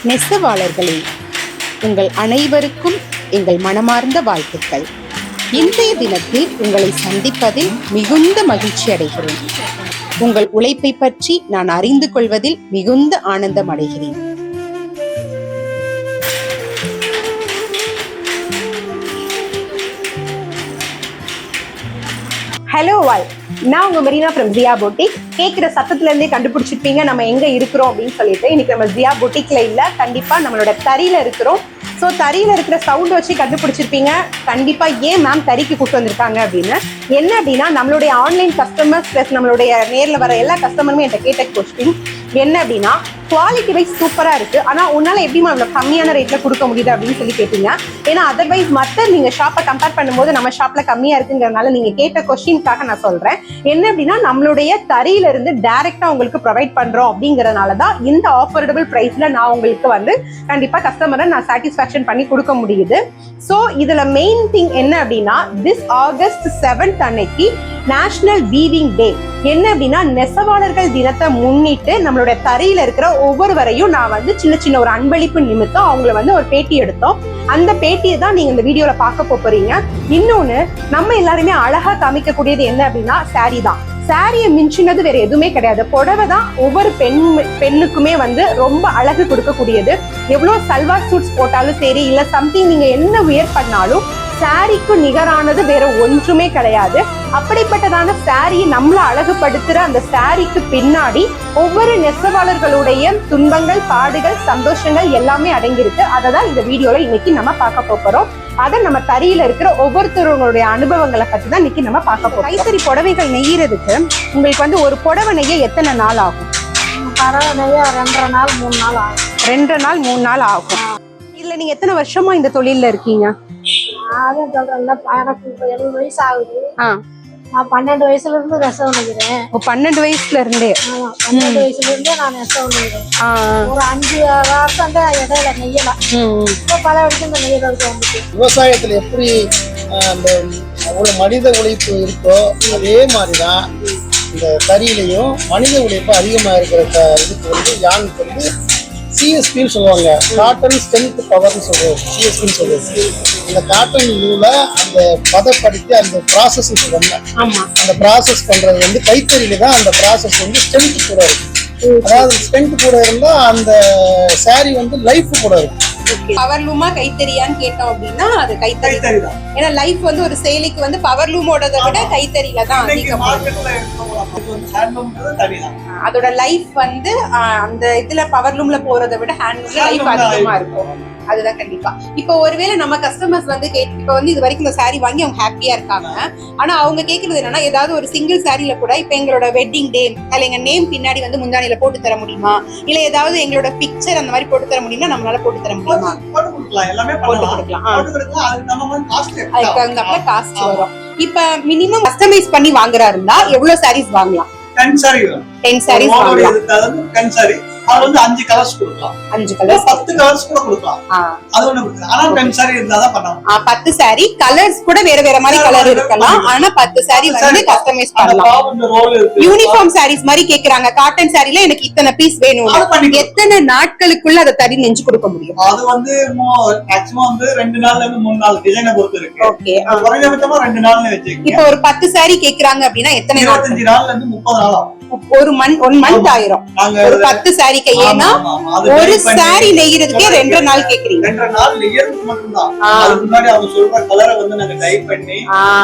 நெசவாளர்களே, உங்கள் அனைவருக்கும் எங்கள் மனமார்ந்த வாழ்த்துக்கள். இன்றைய தினத்தில் உங்களை சந்திப்பதில் மிகுந்த மகிழ்ச்சி அடைகிறேன். உங்கள் உழைப்பை பற்றி நான் அறிந்து கொள்வதில் மிகுந்த ஆனந்தம் அடைகிறேன். ஹலோ வால், நான் உங்க மெரினா ஃப்ரம் ஜியா பொட்டிக். கேட்குற சத்தத்துல இருந்தே கண்டுபிடிச்சிருப்பீங்க நம்ம எங்க இருக்கிறோம் அப்படின்னு சொல்லிட்டு. இன்னைக்கு நம்ம ஜியா பொட்டிக்ல இல்ல, கண்டிப்பா நம்மளோட தறியில இருக்கிறோம். ஸோ தறியில இருக்கிற சவுண்ட் வச்சு கண்டுபிடிச்சிருப்பீங்க கண்டிப்பா ஏன் மேம் தறிக்கு கூப்பிட்டு வந்திருக்காங்க அப்படின்னு. என்ன அப்படின்னா, நம்மளுடைய ஆன்லைன் கஸ்டமர்ஸ் பிளஸ் நம்மளுடைய நேரில் வர எல்லா கஸ்டமருமே என்கிட்ட கேட்ட கொஸ்டின் என்ன அப்படின்னா, குவாலிட்டி வைஸ் சூப்பரா இருக்கு, ஆனா உன்னால எப்படி இவ்வளவு கம்மியான ரேட்ல கொடுக்க முடியுது அப்படின்னு சொல்லி கேட்டீங்க. ஏன்னா அதர்வைஸ் மற்ற நீங்க ஷாப்பை கம்பேர் பண்ணும்போது நம்ம ஷாப்ல கம்மியா இருக்குங்கிறதுனால நீங்க கேட்ட கொஸ்டின்காக நான் சொல்றேன். என்ன அப்படின்னா, நம்மளுடைய தறியில இருந்து டைரக்டா உங்களுக்கு ப்ரொவைட் பண்றோம் அப்படிங்கறதுனாலதான் இந்த ஆஃபர்டபுள் பிரைஸ்ல நான் உங்களுக்கு வந்து கண்டிப்பா கஸ்டமரை நான் சாட்டிஸ்பாக்சன் பண்ணி கொடுக்க முடியுது. ஸோ இதுல மெயின் திங் என்ன அப்படின்னா, திஸ் ஆகஸ்ட் 7th அன்னைக்கு நேஷனல் வீவிங் டே. என்ன அப்படின்னா, நெசவாளர்கள் தினத்தை முன்னிட்டு நம்மளோட தறியில இருக்கிற ஒவ்வொருவரையும் நான் வந்து சின்ன சின்ன ஒரு அன்பளிப்பு நிமித்தம் அவங்கள வந்து ஒரு பேட்டி எடுத்தோம். அந்த பேட்டியை தான் நீங்க இந்த வீடியோல பார்க்க போறீங்க. இன்னொன்னு, நம்ம எல்லாருமே அழகா காமிக்கக்கூடியது என்ன அப்படின்னா சாரி தான். சாரியை மிஞ்சினது வேற எதுவுமே கிடையாது. புடவை தான் ஒவ்வொரு பெண்ணுக்குமே வந்து ரொம்ப அழகு கொடுக்கக்கூடியது. எவ்வளவு சல்வார் சூட்ஸ் போட்டாலும் சரி, இல்ல சம்திங் நீங்க என்ன வியர் பண்ணாலும் சாரிக்கு நிகரானது வேற ஒன்றுமே கிடையாது. அப்படிப்பட்டதான சாரியை நம்மள அழகுபடுத்துற அந்த சாரிக்கு பின்னாடி ஒவ்வொரு நெசவாளர்களுடைய துன்பங்கள், பாடுகள், சந்தோஷங்கள் எல்லாமே அடங்கியிருக்கு. அதை தான் இந்த வீடியோல இன்னைக்கு நம்ம பார்க்க போறோம். அதை நம்ம தறியில இருக்கிற ஒவ்வொருத்தருடைய அனுபவங்களை பத்தி தான் இன்னைக்கு நம்ம பார்க்க போறோம். கைத்தறி புடவைகள் நெய்யறதுக்கு உங்களுக்கு வந்து ஒரு புடவை நெய்ய எத்தனை நாள் ஆகும்? 2.5 நாள் 3 நாள் ஆகும். 2 நாள் 3 நாள் ஆகும். இதுல நீங்க எத்தனை வருஷமா இந்த தொழில்ல இருக்கீங்க? அதான் சொல்றேன்ல, எனக்கு 70 வயசு ஆகுது. நான் 12 வயசுல இருந்து நெசவு நெய்கிறேன். 12 வயசுல இருந்தே? 12 வயசுல இருந்தே நான் நெசவு நெய்கிறேன். ஒரு 5 வருஷம் தான் இடையில நெய்யலாம். இப்போ பல வருஷம் இந்த நெய்யறதுக்கு வந்துட்டு. விவசாயத்துல எப்படி அந்த ஒரு மனித உழைப்பு இருக்கோ அதே மாதிரிதான் இந்த தறியிலையும் மனித உழைப்பு அதிகமா இருக்கிற இதுக்கு வந்து யானுக்கு வந்து சிஎஸ்பின்னு சொல்லுவாங்க. காட்டன் ஸ்ட்ரென்த் பவர்னு சொல்றது சிஎஸ்பின்னு சொல்றது. இந்த காட்டன் நூலை அந்த பதப்படுத்தி அந்த ப்ராசஸ் சொல்றாங்க. அந்த ப்ராசஸ் பண்றது வந்து கைத்தறியில தான் அந்த ப்ராசஸ் வந்து ஸ்ட்ரென்த் கூட இருக்கு. அதாவது ஸ்ட்ரென்த் கூட இருந்தா அந்த சாரி வந்து லைஃப் கூட இருக்கு. பவர்லூமா கைத்தறியான்னு கேட்டோம் அப்படின்னா அது கைத்தறி தான். ஏன்னா லைஃப் வந்து ஒரு சேலைக்கு வந்து பவர்லூமோட விட கைத்தறியில தான் அதிகமா. அதோட லைஃப் வந்து அந்த இதுல பவர்லூம்ல போறதை விட ஹேண்ட்லூம்ல லைஃப் அதிகமா இருக்கும். அதுதான் கண்டிப்பா. இப்போ ஒருவேளை நம்ம கஸ்டமர்ஸ் வந்து இப்ப வந்து இது வரைக்கும் இந்த சாரி வாங்கி அவங்க ஹாப்பியா இருக்காங்க. ஆனா அவங்க கேக்குறது என்னன்னா, ஏதாவது ஒரு சிங்கிள் சாரியில கூட இப்ப எங்களோட வெட்டிங் டே அல்ல எங்க நேம் பின்னாடி வந்து முந்தானியில போட்டு தர முடியுமா, இல்ல ஏதாவது எங்களோட பிக்சர் அந்த மாதிரி போட்டு தர முடியுமா, நம்மளால போட்டு தர முடியுமா? போட்டு கொடுக்கலாம். அதுக்கு தகுந்தாப்புல காஸ்ட் வரும். இப்ப மினிமம் கஸ்டமைஸ் பண்ணி வாங்குறாருந்தா எவ்வளவு சாரீஸ் வாங்கலாம்? 10 சாரீஸ் வாங்கலாம். 10 சாரி அது வந்து 5 கலர்ஸ் கொடுக்கலாம். 5 கலர்ஸ் 10 கலர்ஸ் கூட கொடுக்கலாம். அது ஒண்ணு ஆனா 10 சாரி இருந்தா தான் பண்ணலாம். 10 சாரி கலர்ஸ் கூட வேற வேற மாதிரி கலர் இருக்கலாம். ஆனா 10 சாரி வந்து கஸ்டமைஸ் பண்ணலாம். யூனிஃபார்ம் சாரீஸ் மாதிரி கேக்குறாங்க. காட்டன் சாரில எனக்கு இத்தனை பீஸ் வேணும், எத்தனை நாட்களுக்குள்ள அதை தறி நெஞ்சு கொடுக்க முடியும்? அது வந்து மேக்ஸிமம் வந்து 2 நாள்ல இருந்து 3 நாள் டிசைனை பொறுத்து இருக்கு. ஓகே, குறைஞ்சபட்சமா 2 நாள்னு வெச்சுக்கீங்க. இப்போ ஒரு 10 சாரி கேக்குறாங்க அப்படின்னா எத்தனை 25 நாள்ல இருந்து 30 நாள் ஆகும். ஒரு மந்த் ஆயிரும் ஒரு 10 சாரிக்கு. ஏன்னா ஒரு சாரி நெய்யறதுக்கே 2 நாள் கேக்குறீங்க. 2 நாள் நெய்யறதுக்கு மட்டும்தான். அதுக்கு முன்னாடி அவங்க சொல்ற கலரை வந்து நாங்க டை பண்ணி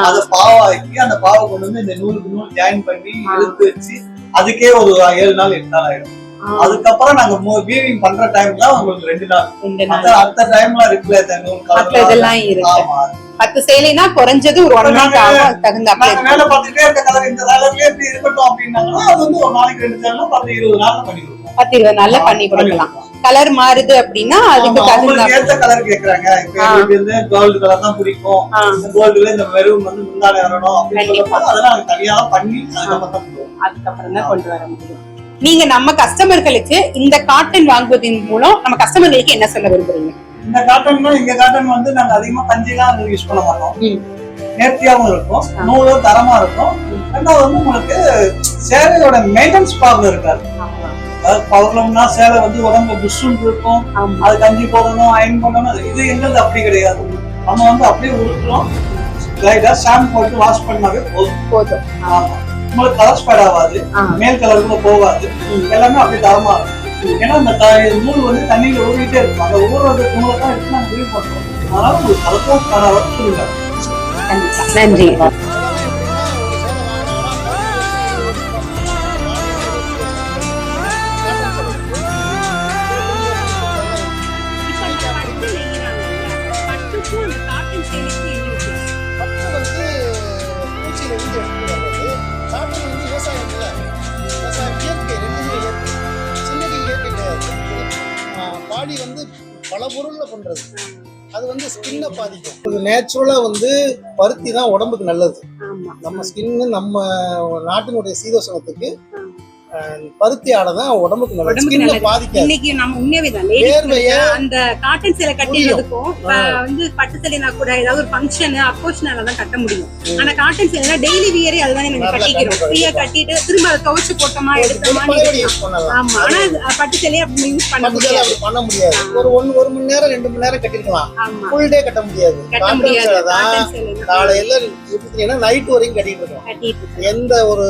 அதை பாவாக்கி அந்த பாவை கொண்டு வந்து இந்த நூலுக்கு நூல் ஜாயின் பண்ணி இழுத்து வச்சு அதுக்கே ஒரு 7 நாள் 8 நாள் ஆயிடும். அதுக்கப்புறம் நாங்க வீவிங் பண்ற டைம் தான் உங்களுக்கு 2 நாள். அடுத்த டைம்ல இருக்குல்ல இதெல்லாம் இருக்கு. 10 சேலைனா குறைஞ்சது ஒரு 1 மந்த் ஆகும். தகுந்தாப்புல மேல பார்த்துட்டே இருக்க கலர் இந்த கலர்லயே இப்படி இருக்கட்டும் அப்படின்னாங்கன்னா அது வந்து ஒரு நாளைக்கு 2 சேலை 10-20 நாள்ல பண்ணி கொடுக்கலாம். 10-20 நாள்ல பண்ணி கொடுக்கலாம். கலர் மாறுது அப்படின்னா அதுக்கு ஏத்த கலர் கேக்குறாங்க. இப்ப வந்து கோல்டு கலர் தான் பிடிக்கும், கோல்டுல இந்த மெரூன் வந்து முந்தானே வரணும் அப்படின்னு அதெல்லாம் தனியா பண்ணி அதுக்கப்புறம் தான் கொண்டு வர முடியும். நீங்க நம்ம கஸ்டமர்களுக்கு இந்த காட்டன் வாங்குவதன் மூலம் நம்ம கஸ்டமர்களுக்கு என்ன சொல்ல விரும்புறீங்க? இந்த காட்டன் எங்க காட்டன் வந்து நாங்க அதிகமா கஞ்சிலாம் யூஸ் பண்ண மாட்டோம். நேர்த்தியாவும் இருக்கும், நூலும் தரமா இருக்கும். ரெண்டாவது வந்து உங்களுக்கு சேலையோட மெயின்டெனன்ஸ் ப்ராப்ளம் இருக்காது. பவர்லம்னா சேலை வந்து உடம்பு புஷ்ஷுன்னு இருக்கும், அது கஞ்சி போடணும், அயன் பண்ணணும். இது எங்களுக்கு அப்படி கிடையாது. நம்ம வந்து அப்படியே உடுத்துறோம், லைட்டா ஷாம்பு போட்டு வாஷ் பண்ணாவே போதும். ஆமா, உங்களுக்கு கலர் ஸ்பேட் ஆகாது, மேல் கலர் கூட போகாது, எல்லாமே அப்படி தரமா இருக்கும். ஏன்னா அந்த நூல் வந்து தண்ணியில ஊறிட்டே இருக்கும், அந்த ஊறுறது நூலை தான் எடுத்து நாங்கள் ரிலீவ் பண்றோம். அதனால உங்களுக்கு கலர்ஃபுல் ஸ்பேட் ஆகாது சொல்லுங்க. நன்றி. பாடி வந்து பல பொருள்ல பண்றது, அது வந்து ஸ்கின்னை பாதிக்கும். நேச்சுரலா வந்து பருத்தி தான் உடம்புக்கு நல்லது. நம்ம ஸ்கின்னு நம்ம நாட்டினுடைய சீதோஷணத்துக்கு பருத்தி ஆடை தான் உடம்புக்கு நல்லது, ஸ்கின்னை பாதிக்காது. இன்னைக்கு நம்ம உண்மையேதான் அந்த காட்டன் சேலை கட்டினதுக்கும் வந்து பட்டு சேலைனா கூட ஏதாவது ஒரு ஃபங்க்ஷன் அக்கோஷனால தான் கட்ட முடியும். ஆனா காட்டன் சேலைனா டெய்லி வியரே அதுதான் நம்ம கட்டிக்கிறோம், ஃப்ரீயா கட்டிட்டு திரும்ப அதை துவைச்சு போட்டோமா எடுத்தோமா. ஆமா, ஆனா பட்டு சேலையை அப்படி யூஸ் பண்ண முடியாது, பண்ண முடியாது. ஒரு மணி நேரம் 2 மணி நேரம் கட்டிருக்கலாம், ஃபுல் டே கட்ட முடியாது. காலையில எடுத்தீங்கன்னா நைட் வரைக்கும் கட்டிட்டு இருக்கோம், எந்த ஒரு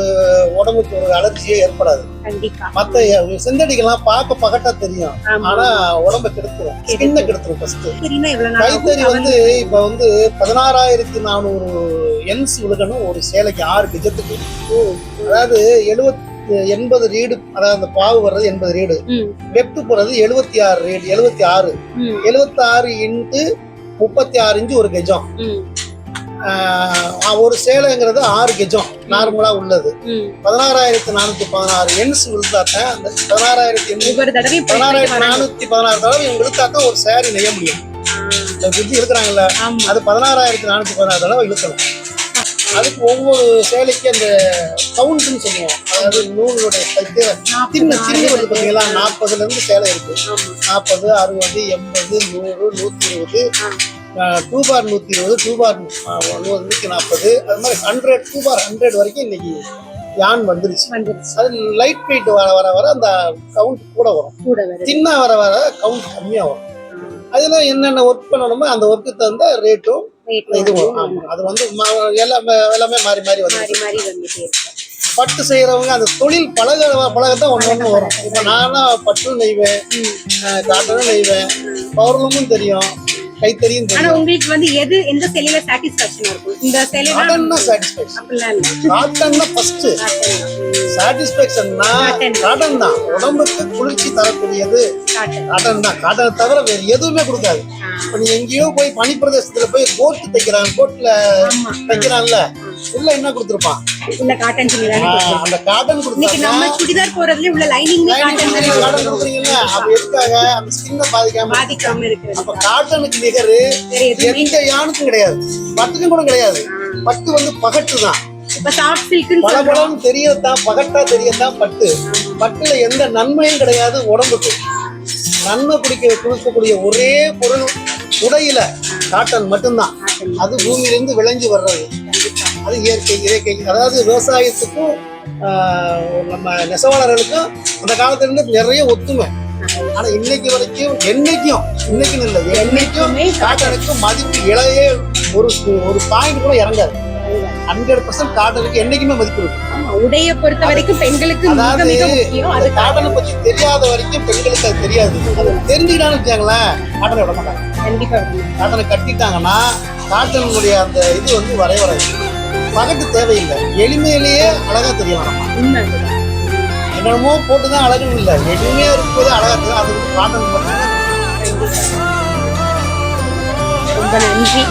உடம்புக்கு ஒரு அலர்ஜியே ஏற்படாது. மத்த செந்தடிக்கெல்லாம் பார்க்க பகட்டா தெரியும், ஆனா உடம்ப கெடுத்துரும், ஸ்கின்னை கெடுத்துரும். ஃபர்ஸ்ட் கைத்தறி வந்து இப்ப வந்து 16,400 என்ஸ் விழுகணும் ஒரு சேலைக்கு 6 கஜத்துக்கு. அதாவது 80 ரீடு, அதாவது அந்த பாவு வர்றது 80 ரீடு, வெப்டு போறது 76 ரீடு, 76 இன்ட்டு 36 இன்ச்சு ஒரு கஜம். ஒரு சேலைங்கிறது 6 கஜம் நார்மலா உள்ளது. 16,416 என்ஸ் விழுத்தாத்தான் அந்த 16,416 தடவை இவங்க இழுத்தாத்தான் ஒரு சேரி நெய்ய முடியும். இந்த விதி இருக்கிறாங்கல்ல, அது 16,416 தடவை இழுக்கணும். அதுக்கு ஒவ்வொரு சேலைக்கு அந்த கவுண்ட்னு சொல்லுவோம், அதாவது நூலுடைய சின்ன வருது பார்த்தீங்களா, 40ல இருந்து சேலை இருக்கு. 40, 60, 80, 100, 120, 2 பார் 120, 2 பார் 140, அது மாதிரி 100, 2 பார் 100 வரைக்கும் இன்னைக்கு யான் வந்துருச்சு. அது லைட் வெயிட் வர அந்த கவுண்ட் கூட வரும், சின்ன வர கவுண்ட் கம்மியா வரும். அதெல்லாம் என்னென்ன ஒர்க் பண்ணணுமோ அந்த ஒர்க்கு தகுந்த ரேட்டும் இதுவும். அது வந்து எல்லாமே மாறி வந்து பட்டு செய்யறவங்க அந்த தொழில் பழகத்தான் ஒண்ணு வரும். இப்ப நானும் பட்டும் நெய்வேன், காட்டனும் நெய்வேன், பௌர்ணமும் தெரியும், கைத்தறியும் தெரியும். ஆனா உங்களுக்கு வந்து எந்த சேலையில சாட்டிஸ்ஃபேக்ஷன் இருக்கும்? இந்த சேலையில காட்டன் தான் சாட்டிஸ்ஃபேக்ஷன். அப்படிலாம் இல்ல, காட்டன் தான் ஃபர்ஸ்ட் சாட்டிஸ்ஃபேக்ஷன்னா காட்டன் தான். உடம்புக்கு குளிர்ச்சி தரக்கூடியது காட்டன் தான். காட்டனை தவிர வேற எதுவுமே கொடுக்காது. இப்ப நீ எங்கேயோ போய் பனி பிரதேசத்துல போய் கோட்டு தைக்கிறான், கோட்ல தைக்கிறான்ல, உள்ள என்ன கொடுத்துருப்பான்? அந்த காட்டன் கொடுத்தா நம்ம சுடிதார் போறதுல உள்ள லைனிங் காட்டன் கொடுக்குறீங்கல்ல, அப்ப எதுக்காக? அந்த ஸ்கின்னை பாதிக்காம இருக்கு. அப்ப காட்டனுக்கு நிகரு எந்த யானுக்கும் கிடையாது, பட்டுக்கும் கூட கிடையாது. பட்டு வந்து பகட்டு தான். பலபலம் தெரியத்தான், பகட்டா தெரியத்தான் பட்டு. பட்டுல எந்த நன்மையும் கிடையாது உடம்புக்கு. நன்மை கொடுக்கக்கூடிய ஒரே பொருள் உடையில காட்டன் மட்டும்தான். அது பூமியிலிருந்து விளைஞ்சு வர்றது, அது இயற்கை. அதாவது விவசாயத்துக்கும் நம்ம நெசவாளர்களுக்கும் அந்த காலத்துல இருந்து நிறைய ஒத்துமை. ஆனா இன்னைக்கு வரைக்கும் இன்னைக்குன்னு இல்லை, என்னைக்கும் காட்டனுக்கு மதிப்பு இளையே ஒரு பாயிண்ட் கூட இறங்காது. 100% காட்டனுக்கு என்னைக்குமே மதிப்பு இருக்கும். உடைய பொறுத்த வரைக்கும் பெண்களுக்கு அதாவது காட்டனை பத்தி தெரியாத வரைக்கும் பெண்களுக்கு அது தெரியாது. அது தெரிஞ்சுக்கிட்டான்னு வச்சாங்களேன், காட்டனை விட மாட்டாங்க. காட்டனை கட்டிட்டாங்கன்னா காட்டனுடைய அந்த இது வந்து வரைவராது. பகட்டு தேவையில்லை, எளிமையிலேயே அழகா தெரியலாம். என்னமோ போட்டுதான் அழகும் இல்லை, எளிமையா இருக்கும்போது அழகா தெரியும். அது வந்து காட்டன் மட்டும்தான். ரொம்ப நன்றி.